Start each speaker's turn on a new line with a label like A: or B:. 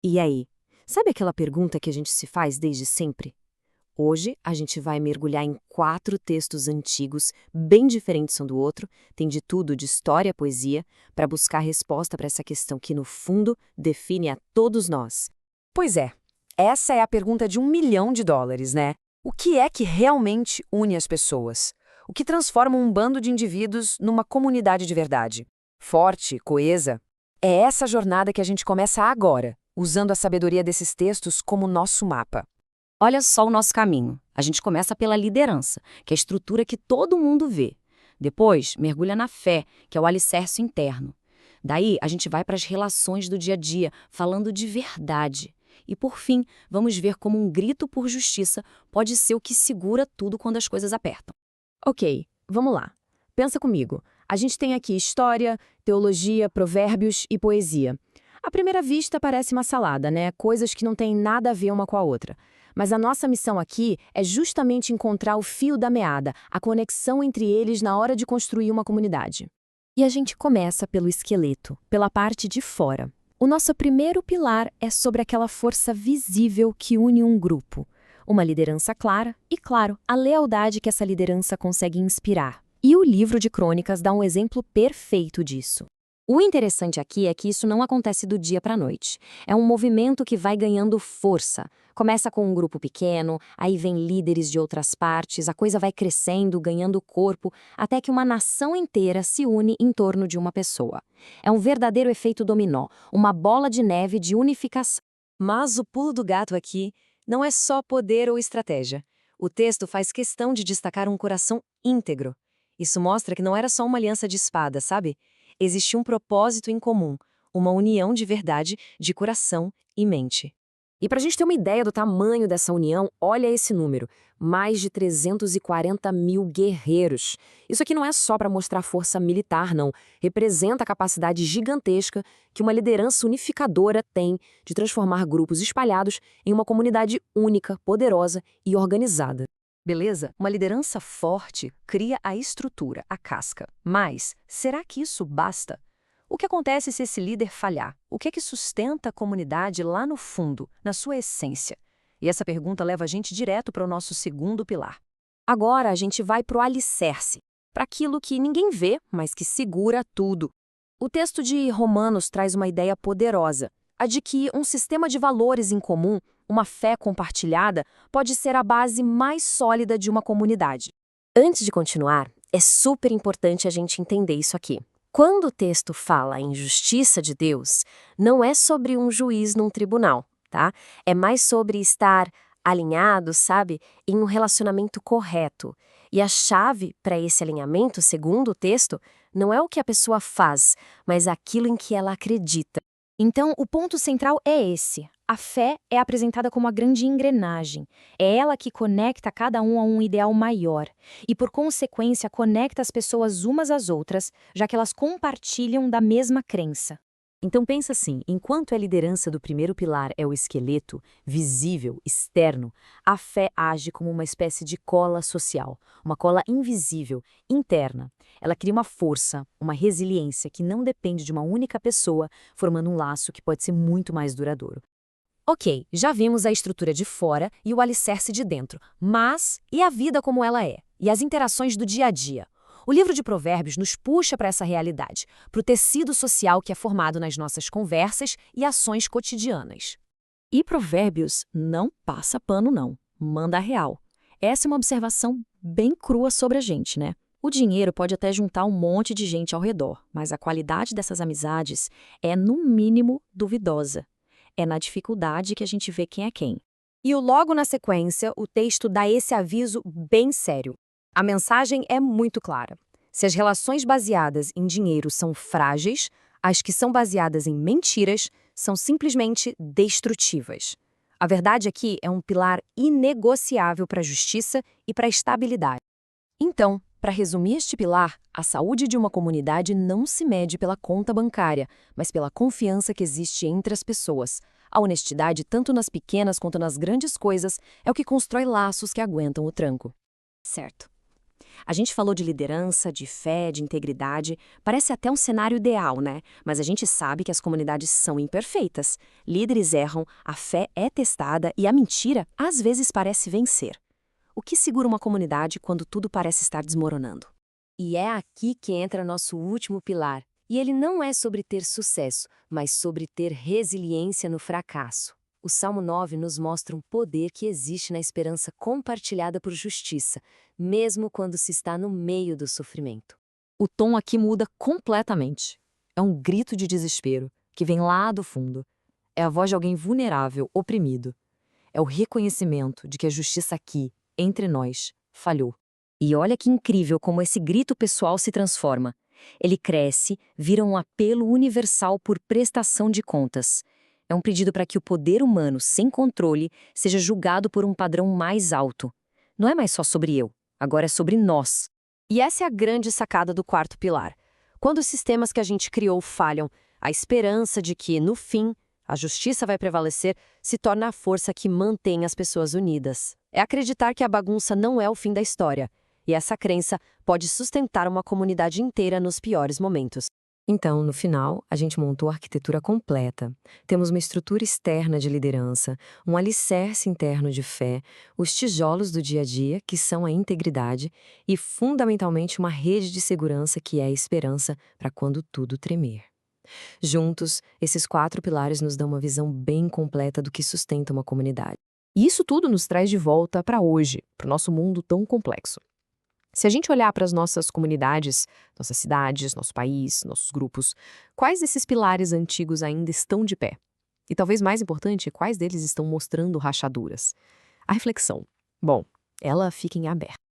A: E aí? Sabe aquela pergunta que a gente se faz desde sempre? Hoje a gente vai mergulhar em 4 textos antigos, bem diferentes um do outro, tem de tudo de história a poesia, para buscar resposta para essa questão que, no fundo, define a todos nós.
B: Pois é, essa é a pergunta de US$ 1 milhão, né? O que é que realmente une as pessoas? O que transforma um bando de indivíduos numa comunidade de verdade? Forte, coesa? É essa jornada que a gente começa agora, usando a sabedoria desses textos como nosso mapa.
C: Olha só o nosso caminho. A gente começa pela liderança, que é a estrutura que todo mundo vê. Depois, mergulha na fé, que é o alicerce interno. Daí, a gente vai para as relações do dia a dia, falando de verdade. E, por fim, vamos ver como um grito por justiça pode ser o que segura tudo quando as coisas apertam.
A: Ok, vamos lá. Pensa comigo. A gente tem aqui história, teologia, provérbios e poesia. À primeira vista parece uma salada, né? Coisas que não têm nada a ver uma com a outra. Mas a nossa missão aqui é justamente encontrar o fio da meada, a conexão entre eles na hora de construir uma comunidade. E a gente começa pelo esqueleto, pela parte de fora. O nosso primeiro pilar é sobre aquela força visível que une um grupo. Uma liderança clara e, claro, a lealdade que essa liderança consegue inspirar. E o livro de Crônicas dá um exemplo perfeito disso.
C: O interessante aqui é que isso não acontece do dia para a noite. É um movimento que vai ganhando força. Começa com um grupo pequeno, aí vem líderes de outras partes, a coisa vai crescendo, ganhando corpo, até que uma nação inteira se une em torno de uma pessoa. É um verdadeiro efeito dominó, uma bola de neve de unificação.
B: Mas o pulo do gato aqui não é só poder ou estratégia. O texto faz questão de destacar um coração íntegro. Isso mostra que não era só uma aliança de espada, sabe? Existia um propósito em comum, uma união de verdade, de coração e mente.
A: E para a gente ter uma ideia do tamanho dessa união, olha esse número: mais de 340 mil guerreiros. Isso aqui não é só para mostrar força militar, não. Representa a capacidade gigantesca que uma liderança unificadora tem de transformar grupos espalhados em uma comunidade única, poderosa e organizada.
B: Beleza? Uma liderança forte cria a estrutura, a casca. Mas, será que isso basta? O que acontece se esse líder falhar? O que é que sustenta a comunidade lá no fundo, na sua essência? E essa pergunta leva a gente direto para o nosso segundo pilar.
A: Agora a gente vai para o alicerce, para aquilo que ninguém vê, mas que segura tudo. O texto de Romanos traz uma ideia poderosa, a de que um sistema de valores em comum, uma fé compartilhada, pode ser a base mais sólida de uma comunidade. Antes de continuar, é super importante a gente entender isso aqui. Quando o texto fala em justiça de Deus, não é sobre um juiz num tribunal, tá? É mais sobre estar alinhado, sabe, em um relacionamento correto. E a chave para esse alinhamento, segundo o texto, não é o que a pessoa faz, mas aquilo em que ela acredita. Então, o ponto central é esse. A fé é apresentada como a grande engrenagem. É ela que conecta cada um a um ideal maior e, por consequência, conecta as pessoas umas às outras, já que elas compartilham da mesma crença.
D: Então pensa assim, enquanto a liderança do primeiro pilar é o esqueleto, visível, externo, a fé age como uma espécie de cola social, uma cola invisível, interna. Ela cria uma força, uma resiliência que não depende de uma única pessoa, formando um laço que pode ser muito mais duradouro.
A: Ok, já vimos a estrutura de fora e o alicerce de dentro, mas e a vida como ela é? E as interações do dia a dia? O livro de Provérbios nos puxa para essa realidade, para o tecido social que é formado nas nossas conversas e ações cotidianas. E Provérbios não passa pano não, manda a real. Essa é uma observação bem crua sobre a gente, né? O dinheiro pode até juntar um monte de gente ao redor, mas a qualidade dessas amizades é, no mínimo, duvidosa. É na dificuldade que a gente vê quem é quem. E logo na sequência, o texto dá esse aviso bem sério. A mensagem é muito clara. Se as relações baseadas em dinheiro são frágeis, as que são baseadas em mentiras são simplesmente destrutivas. A verdade aqui é um pilar inegociável para a justiça e para a estabilidade. Então, para resumir este pilar, a saúde de uma comunidade não se mede pela conta bancária, mas pela confiança que existe entre as pessoas. A honestidade, tanto nas pequenas quanto nas grandes coisas, é o que constrói laços que aguentam o tranco.
C: Certo.
A: A gente falou de liderança, de fé, de integridade. Parece até um cenário ideal, né? Mas a gente sabe que as comunidades são imperfeitas. Líderes erram, a fé é testada e a mentira às vezes parece vencer. O que segura uma comunidade quando tudo parece estar desmoronando?
C: E é aqui que entra nosso último pilar. E ele não é sobre ter sucesso, mas sobre ter resiliência no fracasso. O Salmo 9 nos mostra um poder que existe na esperança compartilhada por justiça, mesmo quando se está no meio do sofrimento.
D: O tom aqui muda completamente. É um grito de desespero, que vem lá do fundo. É a voz de alguém vulnerável, oprimido. É o reconhecimento de que a justiça aqui, entre nós, falhou.
C: E olha que incrível como esse grito pessoal se transforma. Ele cresce, vira um apelo universal por prestação de contas. É um pedido para que o poder humano, sem controle, seja julgado por um padrão mais alto. Não é mais só sobre eu, agora é sobre nós.
A: E essa é a grande sacada do quarto pilar. Quando os sistemas que a gente criou falham, a esperança de que, no fim, a justiça vai prevalecer se torna a força que mantém as pessoas unidas. É acreditar que a bagunça não é o fim da história. E essa crença pode sustentar uma comunidade inteira nos piores momentos.
D: Então, no final, a gente montou a arquitetura completa. Temos uma estrutura externa de liderança, um alicerce interno de fé, os tijolos do dia a dia, que são a integridade, e, fundamentalmente, uma rede de segurança que é a esperança para quando tudo tremer. Juntos, esses 4 pilares nos dão uma visão bem completa do que sustenta uma comunidade. E isso tudo nos traz de volta para hoje, para o nosso mundo tão complexo. Se a gente olhar para as nossas comunidades, nossas cidades, nosso país, nossos grupos, quais desses pilares antigos ainda estão de pé? E talvez mais importante, quais deles estão mostrando rachaduras? A reflexão, bom, ela fica em aberto.